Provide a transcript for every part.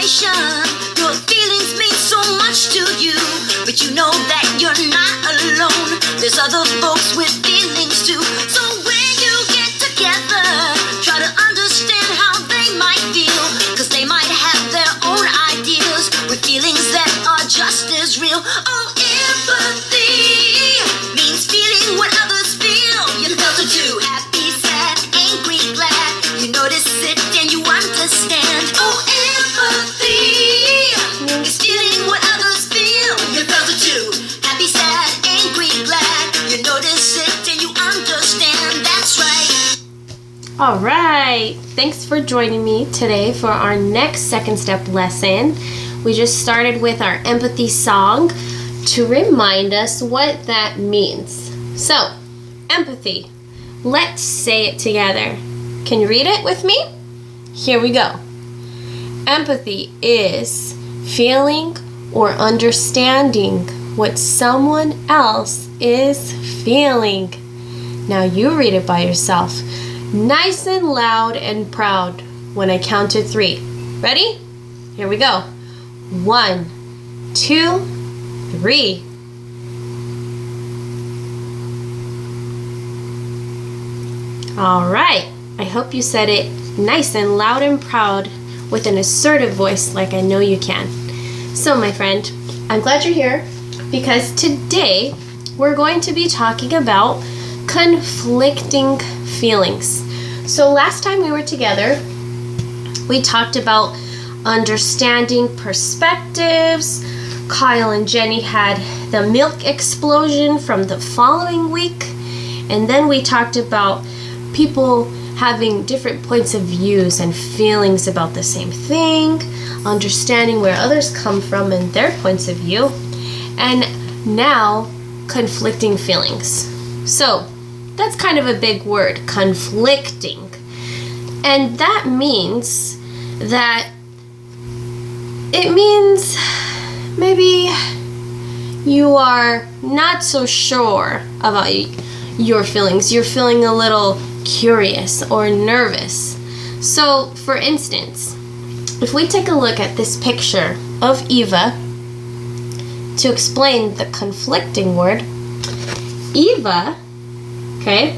situation. Your feelings mean so much to you, but you know that you're not alone. There's other folks with feelings too. So when you get together, try to understand how they might feel, cause they might have their own ideas with feelings that are just as real. Oh, empathy means feeling what others feel. You felt it too. Happy, sad, angry, glad. You notice it and you understand. Oh, empathy is feeling what others feel. You felt it too. Happy, sad, angry, glad. You notice it and you understand. That's right. All right. Thanks for joining me today for our next second step lesson. We just started with our empathy song to remind us what that means. So, empathy. Let's say it together. Can you read it with me? Here we go. Empathy is feeling or understanding what someone else is feeling. Now you read it by yourself. Nice and loud and proud when I count to 3. Ready? Here we go. 1, 2, 3. All right. I hope you said it nice and loud and proud with an assertive voice like I know you can. So, my friend, I'm glad you're here because today we're going to be talking about conflicting feelings. So last time we were together, we talked about understanding perspectives. Kyle and Jenny had the milk explosion from the following week. And then we talked about people having different points of views and feelings about the same thing, understanding where others come from and their points of view, and now conflicting feelings. So that's kind of a big word, conflicting. And that means that it means maybe you are not so sure about your feelings. You're feeling a little curious or nervous. So, for instance, if we take a look at this picture of Eva to explain the conflicting word, Eva, okay,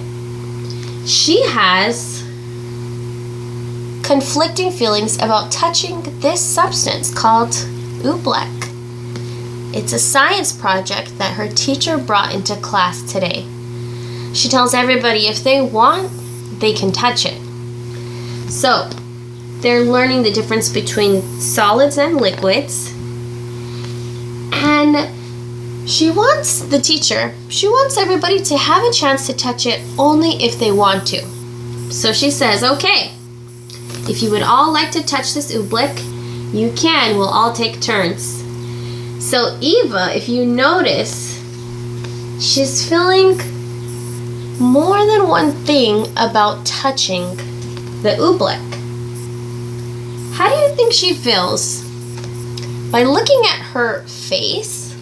she has conflicting feelings about touching this substance called oobleck. It's a science project that her teacher brought into class today. She tells everybody if they want, they can touch it. So, they're learning the difference between solids and liquids. And the teacher wants everybody to have a chance to touch it only if they want to. So she says, okay, if you would all like to touch this oobleck, you can. We'll all take turns. So Eva, if you notice, she's feeling more than one thing about touching the oobleck. How do you think she feels? By looking at her face,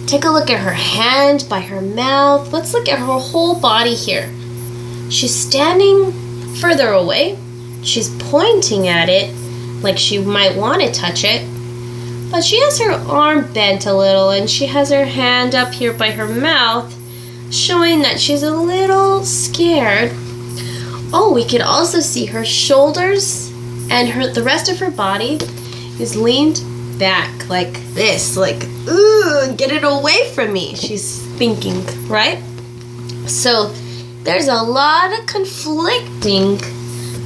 take a look at her hand, by her mouth. Let's look at her whole body here. She's standing further away. She's pointing at it like she might want to touch it. But she has her arm bent a little and she has her hand up here by her mouth, showing that she's a little scared. Oh, we could also see her shoulders and the rest of her body is leaned back like this, like, ooh, get it away from me, she's thinking, right? So there's a lot of conflicting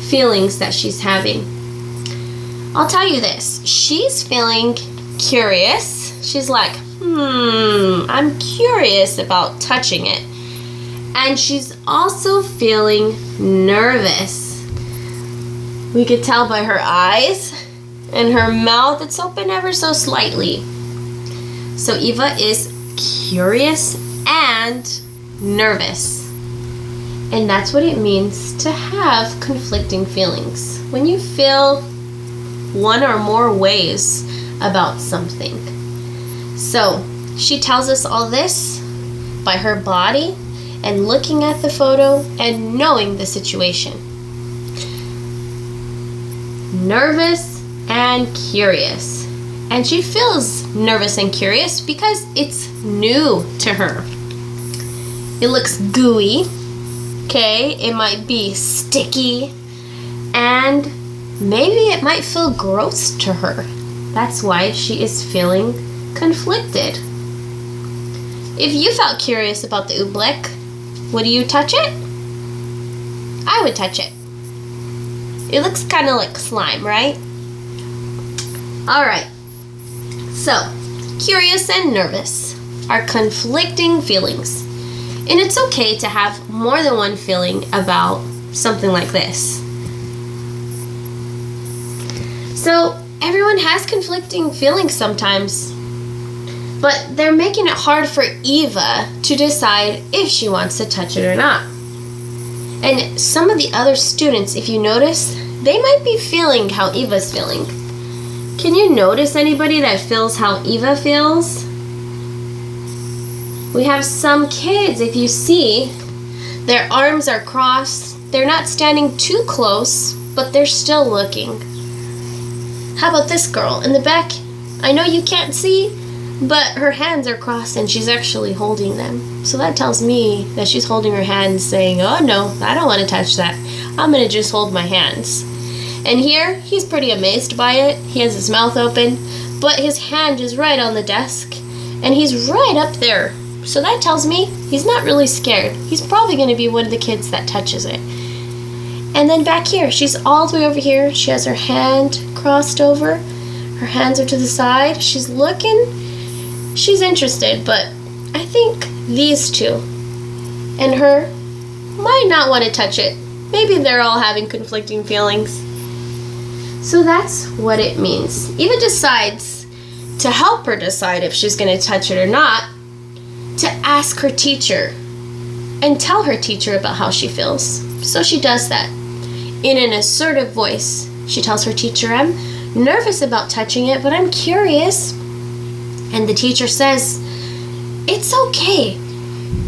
feelings that she's having. I'll tell you this, she's feeling curious. She's like, I'm curious about touching it. And she's also feeling nervous. We could tell by her eyes and her mouth, it's open ever so slightly. So Eva is curious and nervous. And that's what it means to have conflicting feelings. When you feel one or more ways about something. So she tells us all this by her body and looking at the photo and knowing the situation. nervous and curious. And she feels nervous and curious because it's new to her. It looks gooey, okay? It might be sticky, and maybe it might feel gross to her. That's why she is feeling conflicted. If you felt curious about the oobleck, would you touch it? I would touch it. It looks kind of like slime, right? Alright, so curious and nervous are conflicting feelings. And it's okay to have more than one feeling about something like this. So everyone has conflicting feelings sometimes, but they're making it hard for Eva to decide if she wants to touch it or not. And some of the other students, if you notice, they might be feeling how Eva's feeling. Can you notice anybody that feels how Eva feels? We have some kids, if you see, their arms are crossed. They're not standing too close, but they're still looking. How about this girl in the back? I know you can't see, but her hands are crossed and she's actually holding them. So that tells me that she's holding her hands saying, oh no, I don't want to touch that. I'm going to just hold my hands. And here, he's pretty amazed by it. He has his mouth open, but his hand is right on the desk and he's right up there. So that tells me he's not really scared. He's probably going to be one of the kids that touches it. And then back here, she's all the way over here. She has her hand crossed over. Her hands are to the side. She's looking. She's interested, but I think these two and her might not want to touch it. Maybe they're all having conflicting feelings. So that's what it means. Eva decides to help her decide if she's going to touch it or not, to ask her teacher and tell her teacher about how she feels. So she does that. In an assertive voice, she tells her teacher, I'm nervous about touching it, but I'm curious. And the teacher says, it's okay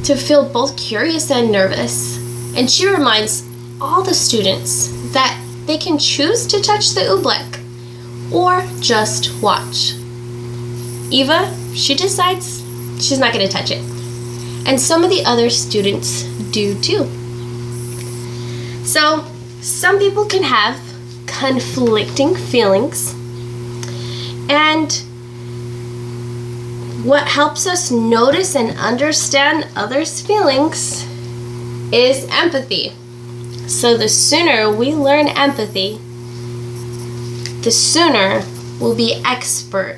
to feel both curious and nervous. And she reminds all the students that they can choose to touch the oobleck or just watch. Eva, she decides she's not going to touch it. And some of the other students do too. So, some people can have conflicting feelings. And what helps us notice and understand others' feelings is empathy. So the sooner we learn empathy, the sooner we'll be expert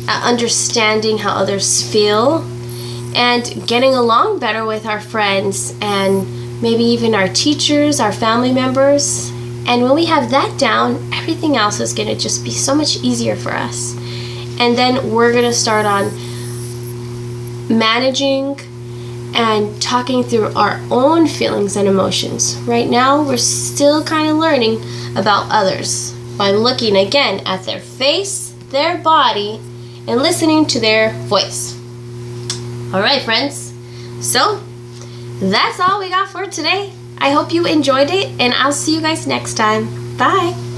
at understanding how others feel and getting along better with our friends and maybe even our teachers, our family members. And when we have that down, everything else is going to just be so much easier for us. And then we're going to start on managing and talking through our own feelings and emotions. Right now, we're still kind of learning about others by looking again at their face, their body, and listening to their voice. All right, friends. So, that's all we got for today. I hope you enjoyed it, and I'll see you guys next time. Bye.